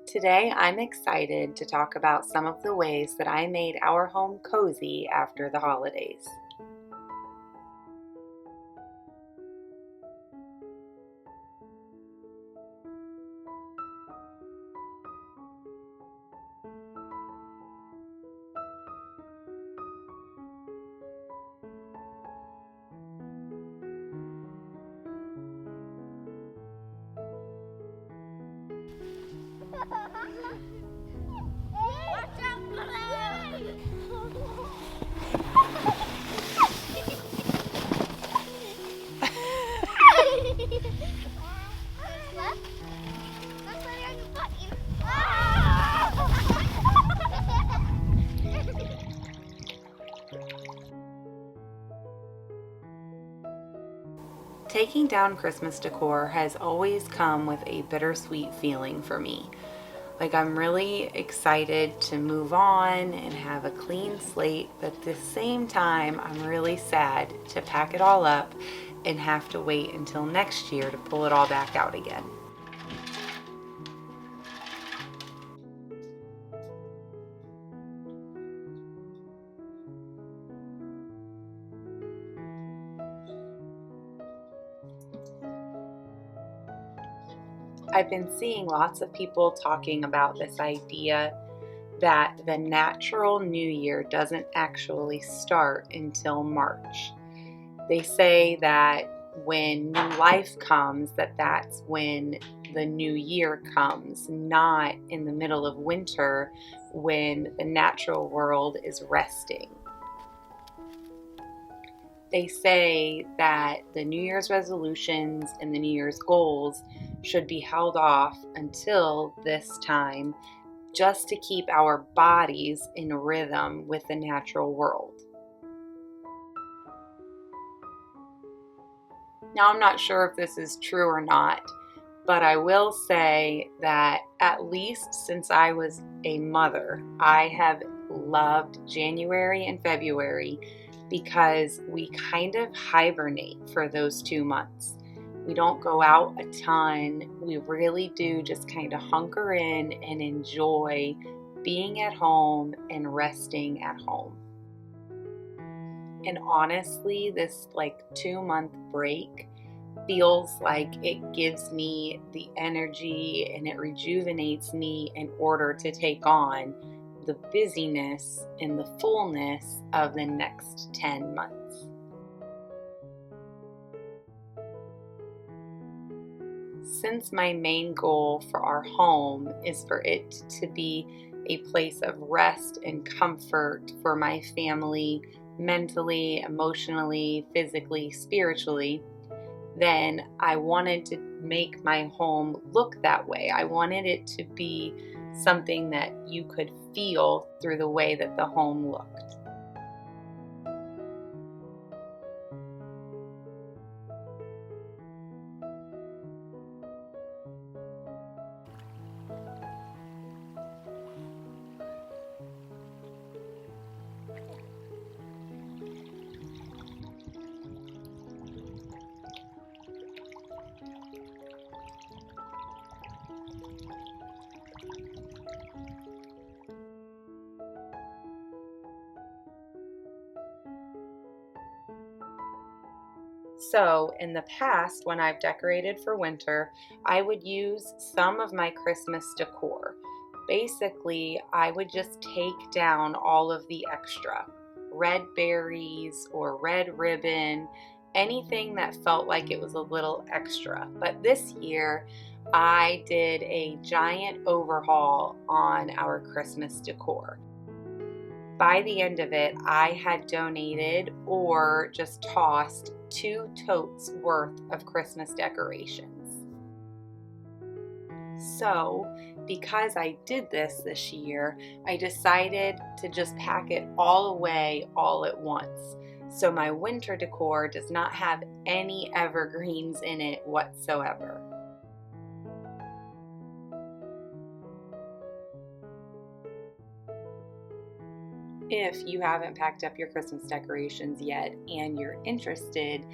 Today, I'm excited to talk about some of the ways that I made our home cozy after the holidays. Taking down Christmas decor has always come with a bittersweet feeling for me. I'm really excited to move on and have a clean slate, but at the same time, I'm really sad to pack it all up and have to wait until next year to pull it all back out again. I've been seeing lots of people talking about this idea that the natural new year doesn't actually start until March. They say that when new life comes, that's when the new year comes, not in the middle of winter when the natural world is resting. They say that the New Year's resolutions and the New Year's goals should be held off until this time just to keep our bodies in rhythm with the natural world. Now, I'm not sure if this is true or not, but I will say that at least since I was a mother, I have loved January and February because we kind of hibernate for those 2 months. We don't go out a ton. We really do just kind of hunker in and enjoy being at home and resting at home. And honestly, this 2-month break feels like it gives me the energy and it rejuvenates me in order to take on the busyness and the fullness of the next 10 months. Since my main goal for our home is for it to be a place of rest and comfort for my family, mentally, emotionally, physically, spiritually, then I wanted to make my home look that way. I wanted it to be something that you could feel through the way that the home looked. So in the past, when I've decorated for winter, I would use some of my Christmas decor. Basically, I would just take down all of the extra red berries or red ribbon, anything that felt like it was a little extra. But this year, I did a giant overhaul on our Christmas decor. By the end of it, I had donated or just tossed 2 totes worth of Christmas decorations. So, because I did this year, I decided to just pack it all away all at once. So my winter decor does not have any evergreens in it whatsoever. If you haven't packed up your Christmas decorations yet and you're interested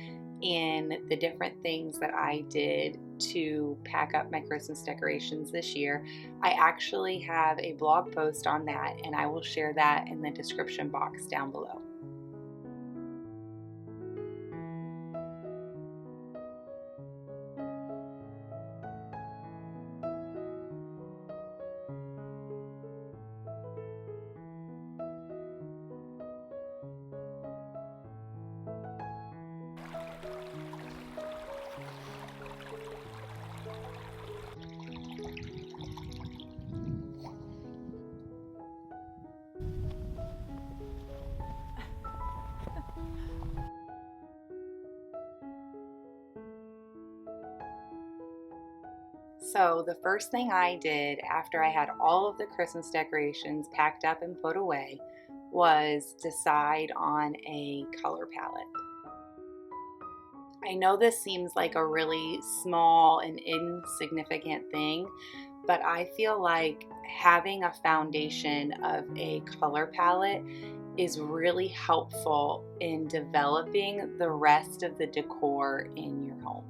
in the different things that I did to pack up my Christmas decorations this year, I actually have a blog post on that, and I will share that in the description box down below. So the first thing I did after I had all of the Christmas decorations packed up and put away was decide on a color palette. I know this seems like a really small and insignificant thing, but I feel like having a foundation of a color palette is really helpful in developing the rest of the decor in your home.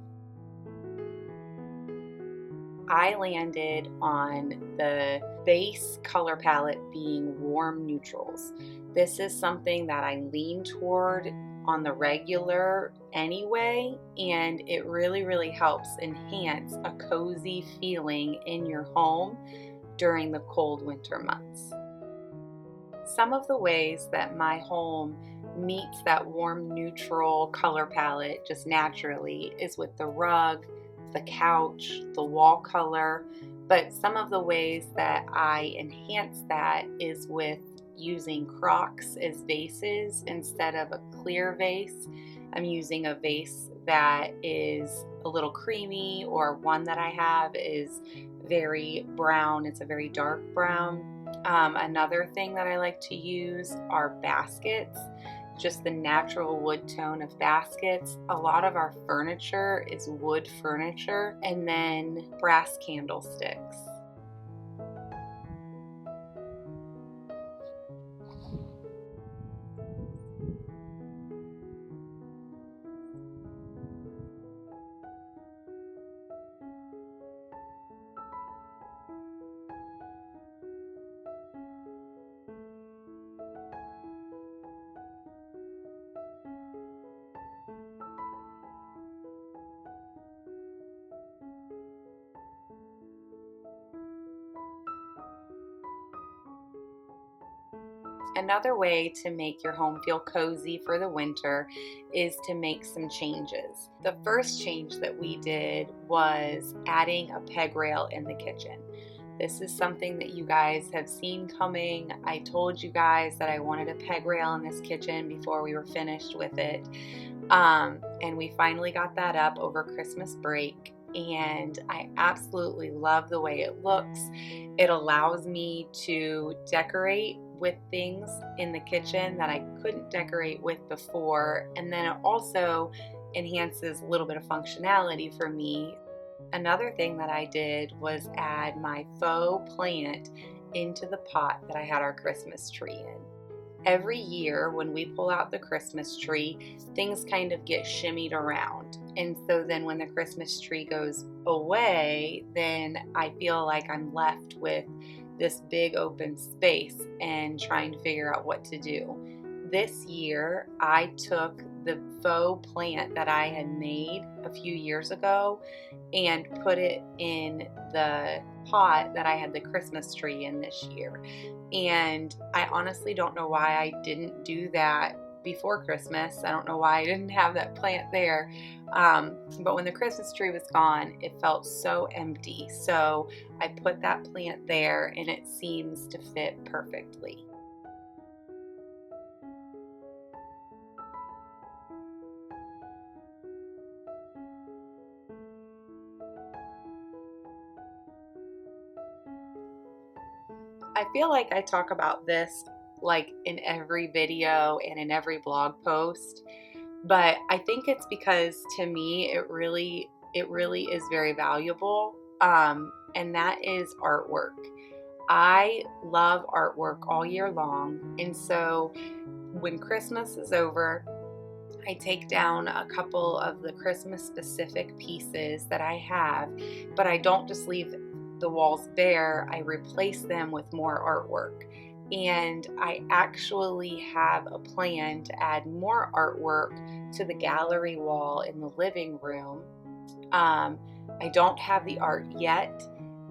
I landed on the base color palette being warm neutrals. This is something that I lean toward on the regular anyway, and it really helps enhance a cozy feeling in your home during the cold winter months. Some of the ways that my home meets that warm neutral color palette just naturally is with the rug, the couch, the wall color, but some of the ways that I enhance that is with using crocks as vases instead of a clear vase. I'm using a vase that is a little creamy, or one that I have is very brown. It's a very dark brown. Another thing that I like to use are baskets, just the natural wood tone of baskets. A lot of our furniture is wood furniture, and then brass candlesticks. Another way to make your home feel cozy for the winter is to make some changes. The first change that we did was adding a peg rail in the kitchen. This is something that you guys have seen coming. I told you guys that I wanted a peg rail in this kitchen before we were finished with it. And we finally got that up over Christmas break, and I absolutely love the way it looks. It allows me to decorate with things in the kitchen that I couldn't decorate with before, and then it also enhances a little bit of functionality for me. Another thing that I did was add my faux plant into the pot that I had our Christmas tree in. Every year when we pull out the Christmas tree, things kind of get shimmied around. And so then when the Christmas tree goes away, then I feel like I'm left with this big open space and trying to figure out what to do. This year, I took the faux plant that I had made a few years ago and put it in the pot that I had the Christmas tree in this year. And I honestly don't know why I didn't do that before Christmas. I don't know why I didn't have that plant there. But when the Christmas tree was gone, it felt so empty. So I put that plant there, and it seems to fit perfectly. I feel like I talk about this like in every video and in every blog post, but I think it's because to me it really is very valuable, and that is artwork. I love artwork all year long, and so when Christmas is over I take down a couple of the Christmas specific pieces that I have, but I don't just leave the walls bare. I replace them with more artwork. And I actually have a plan to add more artwork to the gallery wall in the living room. I don't have the art yet,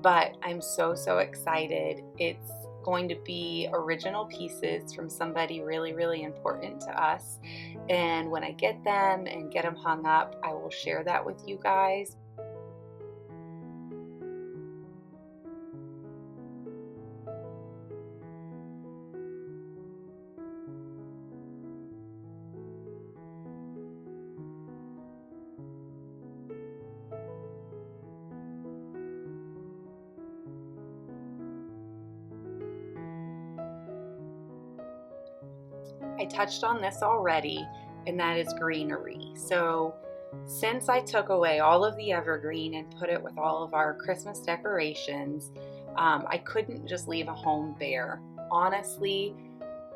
but I'm so excited. It's going to be original pieces from somebody really important to us. And when I get them and get them hung up, I will share that with you guys. I touched on this already, and that is greenery. So since I took away all of the evergreen and put it with all of our Christmas decorations, I couldn't just leave a home bare. Honestly,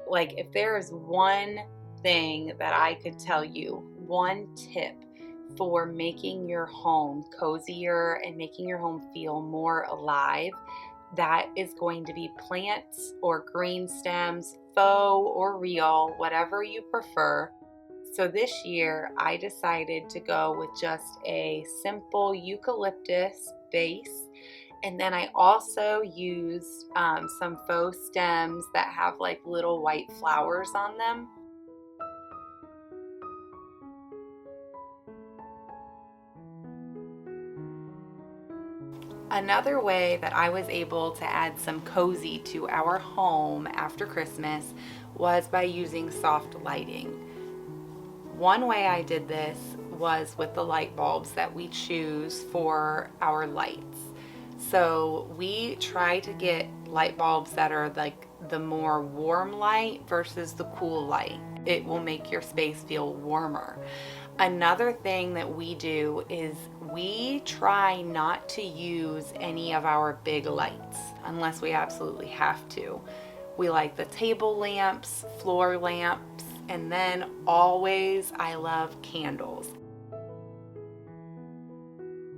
like if there is one thing that I could tell you, one tip for making your home cozier and making your home feel more alive, that is going to be plants or green stems, faux or real, whatever you prefer. So this year I decided to go with just a simple eucalyptus base, and then I also used some faux stems that have like little white flowers on them. Another way that I was able to add some cozy to our home after Christmas was by using soft lighting. One way I did this was with the light bulbs that we choose for our lights. So we try to get light bulbs that are like the more warm light versus the cool light. It will make your space feel warmer. Another thing that we do is we try not to use any of our big lights unless we absolutely have to. We like the table lamps, floor lamps, and then always I love candles.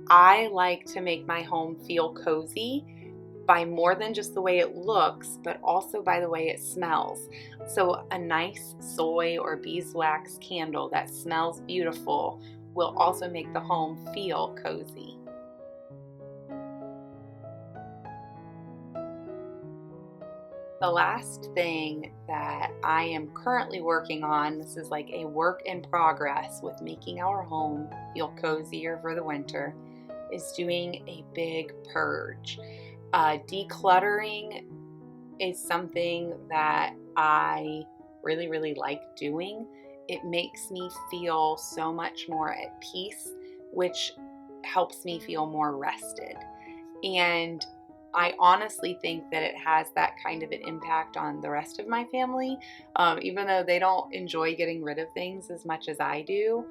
I like to make my home feel cozy by more than just the way it looks, but also by the way it smells. So a nice soy or beeswax candle that smells beautiful will also make the home feel cozy. The last thing that I am currently working on, this is like a work in progress with making our home feel cozier for the winter, is doing a big purge. Decluttering is something that I really like doing. It makes me feel so much more at peace, which helps me feel more rested. And I honestly think that it has that kind of an impact on the rest of my family, even though they don't enjoy getting rid of things as much as I do.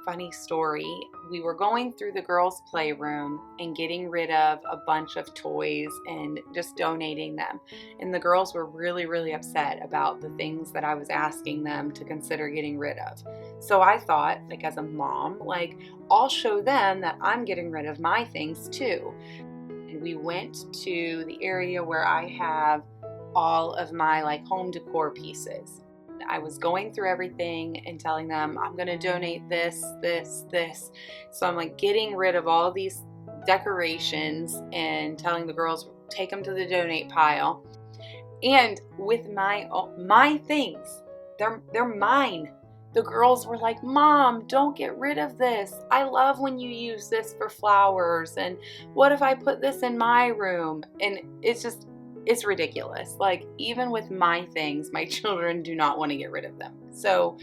Funny story, we were going through the girls' playroom and getting rid of a bunch of toys and just donating them. And the girls were really upset about the things that I was asking them to consider getting rid of. So I thought, like as a mom, like I'll show them that I'm getting rid of my things too. And we went to the area where I have all of my like home decor pieces. I was going through everything and telling them I'm going to donate this. So I'm like getting rid of all these decorations and telling the girls take them to the donate pile. And with my things, they're mine. The girls were like, "Mom, don't get rid of this. I love when you use this for flowers. And what if I put this in my room?" And it's ridiculous. Like, even with my things, my children do not want to get rid of them. So,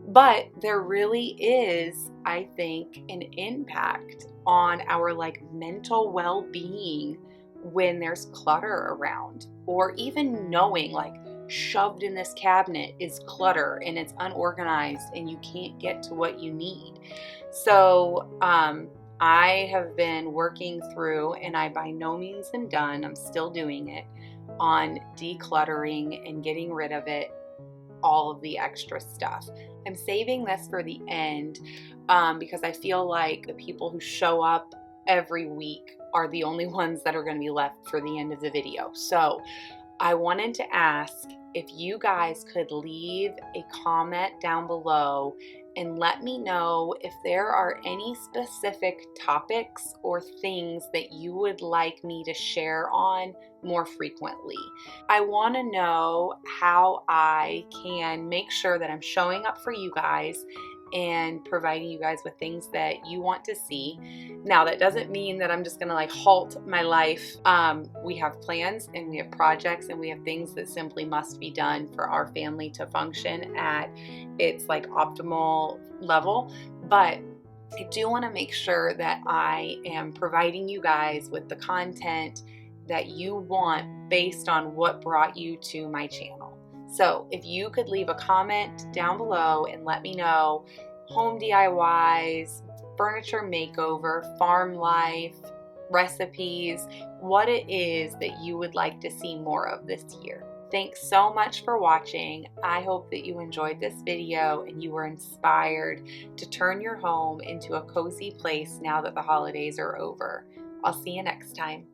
but there really is, I think, an impact on our like mental well-being when there's clutter around, or even knowing like shoved in this cabinet is clutter and it's unorganized and you can't get to what you need. So I have been working through, and I by no means am done, I'm still doing it, on decluttering and getting rid of it all of the extra stuff. I'm saving this for the end because I feel like the people who show up every week are the only ones that are going to be left for the end of the video. So I wanted to ask if you guys could leave a comment down below and let me know if there are any specific topics or things that you would like me to share on more frequently. I want to know how I can make sure that I'm showing up for you guys and providing you guys with things that you want to see. Now, that doesn't mean that I'm just gonna like halt my life. We have plans and we have projects and we have things that simply must be done for our family to function at its like optimal level. But I do want to make sure that I am providing you guys with the content that you want based on what brought you to my channel. So if you could leave a comment down below and let me know home DIYs, furniture makeover, farm life, recipes, what it is that you would like to see more of this year. Thanks so much for watching. I hope that you enjoyed this video and you were inspired to turn your home into a cozy place now that the holidays are over. I'll see you next time.